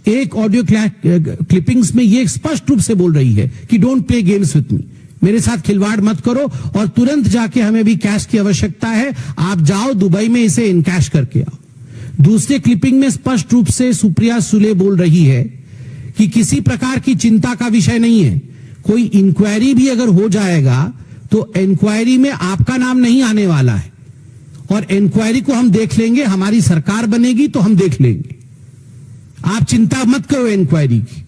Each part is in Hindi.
एक ऑडियो क्लिपिंग्स में ये स्पष्ट रूप से बोल रही है कि don't play games with me, मेरे साथ खिलवाड़ मत करो और तुरंत जाके हमें भी कैश की आवश्यकता है, आप जाओ दुबई में इसे इनकैश करके आओ। दूसरे क्लिपिंग में स्पष्ट रूप से सुप्रिया सुले बोल रही है कि किसी प्रकार की चिंता का विषय नहीं है, कोई इंक्वायरी भी अगर हो जाएगा तो इंक्वायरी में आपका नाम नहीं आने वाला है और इंक्वायरी को हम देख लेंगे, हमारी सरकार बनेगी तो हम देख लेंगे, आप चिंता मत करो इंक्वायरी की।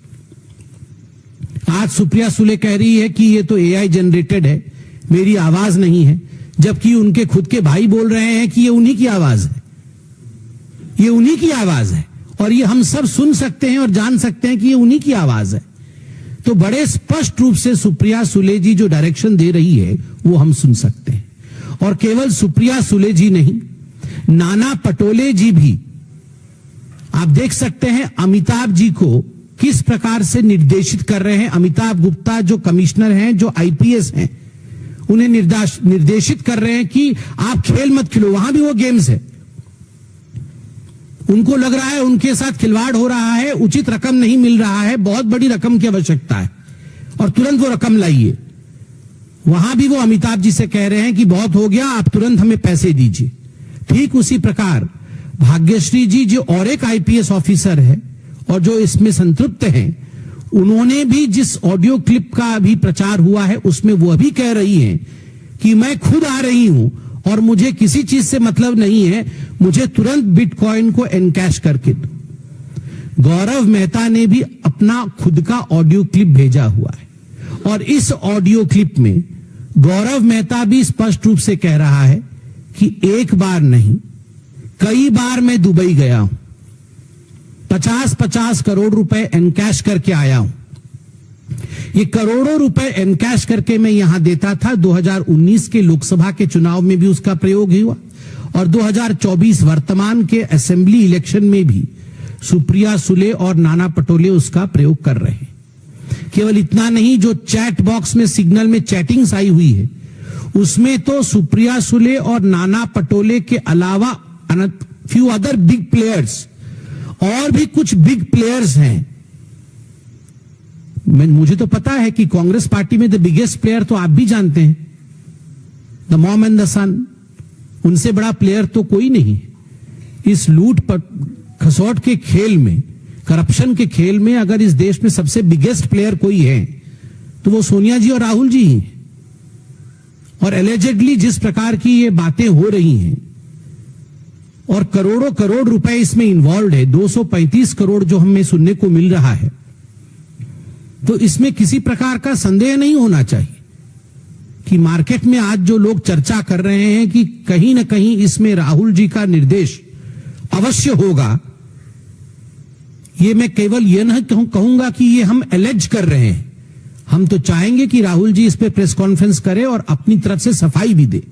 आज सुप्रिया सुले कह रही है कि ये तो एआई जनरेटेड है, मेरी आवाज नहीं है, जबकि उनके खुद के भाई बोल रहे हैं कि ये उन्हीं की आवाज है, ये उन्हीं की आवाज है और ये हम सब सुन सकते हैं और जान सकते हैं कि ये उन्हीं की आवाज है। तो बड़े स्पष्ट रूप से सुप्रिया सुले जी जो डायरेक्शन दे रही है वो हम सुन सकते हैं। और केवल सुप्रिया सुले जी नहीं, नाना पटोले जी भी, आप देख सकते हैं अमिताभ जी को किस प्रकार से निर्देशित कर रहे हैं। अमिताभ गुप्ता जो कमिश्नर हैं, जो आईपीएस हैं, उन्हें निर्देशित कर रहे हैं कि आप खेल मत खेलो, वहां भी वो गेम्स है। उनको लग रहा है उनके साथ खिलवाड़ हो रहा है, उचित रकम नहीं मिल रहा है, बहुत बड़ी रकम की आवश्यकता है और तुरंत वो रकम लाइए। वहां भी वो अमिताभ जी से कह रहे हैं कि बहुत हो गया, आप तुरंत हमें पैसे दीजिए। ठीक उसी प्रकार भाग्यश्री जी जो और एक आईपीएस ऑफिसर है और जो इसमें संतृप्त हैं, उन्होंने भी जिस ऑडियो क्लिप का भी प्रचार हुआ है उसमें वो भी कह रही हैं कि मैं खुद आ रही हूं और मुझे किसी चीज से मतलब नहीं है, मुझे तुरंत बिटकॉइन को एनकैश करके दो। गौरव मेहता ने भी अपना खुद का ऑडियो क्लिप भेजा हुआ है और इस ऑडियो क्लिप में गौरव मेहता भी स्पष्ट रूप से कह रहा है कि एक बार नहीं, कई बार मैं दुबई गया हूं, 50-50 करोड़ रुपए एनकैश करके आया हूं। ये करोड़ों रुपए एनकैश करके मैं यहां देता था। 2019 के लोकसभा के चुनाव में भी उसका प्रयोग हुआ और 2024 वर्तमान के असेंबली इलेक्शन में भी सुप्रिया सुले और नाना पटोले उसका प्रयोग कर रहे हैं। केवल इतना नहीं, जो चैट बॉक्स में सिग्नल में चैटिंग्स आई हुई है उसमें तो सुप्रिया सुले और नाना पटोले के अलावा फ्यू अदर बिग प्लेयर्स, और भी कुछ बिग प्लेयर्स हैं। मुझे तो पता है कि कांग्रेस पार्टी में द बिगेस्ट प्लेयर तो आप भी जानते हैं, द मॉम एंड द सन, उनसे बड़ा प्लेयर तो कोई नहीं। इस लूट खसोट के खेल में, करप्शन के खेल में अगर इस देश में सबसे बिगेस्ट प्लेयर कोई है तो वो सोनिया जी और राहुल जी ही। और एलिजेडली जिस प्रकार की ये बातें हो रही हैं और करोड़ों करोड़ रुपए इसमें इन्वॉल्व है, 235 करोड़ जो हमें सुनने को मिल रहा है, तो इसमें किसी प्रकार का संदेह नहीं होना चाहिए कि मार्केट में आज जो लोग चर्चा कर रहे हैं कि कहीं ना कहीं इसमें राहुल जी का निर्देश अवश्य होगा। ये मैं केवल ये नहीं कहूंगा कि ये हम एलेज कर रहे हैं, हम तो चाहेंगे कि राहुल जी इस पे प्रेस कॉन्फ्रेंस करें और अपनी तरफ से सफाई भी दे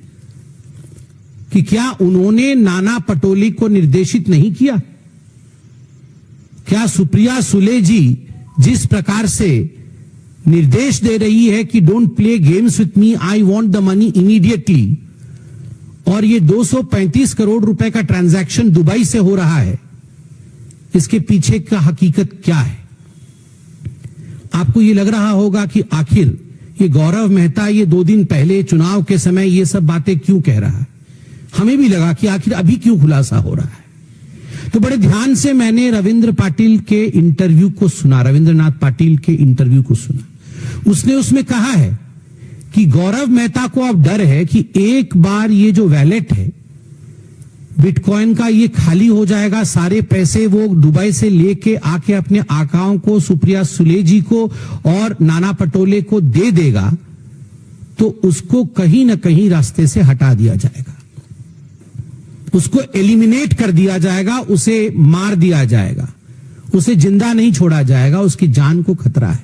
कि क्या उन्होंने नाना पटोले को निर्देशित नहीं किया। क्या सुप्रिया सुले जी जिस प्रकार से निर्देश दे रही है कि don't play games with me, I want the money immediately, और ये 235 करोड़ रुपए का ट्रांजैक्शन दुबई से हो रहा है, इसके पीछे का हकीकत क्या है। आपको ये लग रहा होगा कि आखिर ये गौरव मेहता ये 2 दिन पहले चुनाव के समय ये सब बातें क्यों कह रहा है। हमें भी लगा कि आखिर अभी क्यों खुलासा हो रहा है। तो बड़े ध्यान से मैंने रविंद्र पाटिल के इंटरव्यू को सुना, रविंद्रनाथ पाटिल के इंटरव्यू को सुना। उसने उसमें कहा है कि गौरव मेहता को अब डर है कि एक बार ये जो वैलेट है बिटकॉइन का ये खाली हो जाएगा, सारे पैसे वो दुबई से लेके आके अपने आकाओं को, सुप्रिया सुले जी को और नाना पटोले को दे देगा, तो उसको कहीं ना कहीं रास्ते से हटा दिया जाएगा, उसको एलिमिनेट कर दिया जाएगा, उसे मार दिया जाएगा, उसे जिंदा नहीं छोड़ा जाएगा, उसकी जान को खतरा है।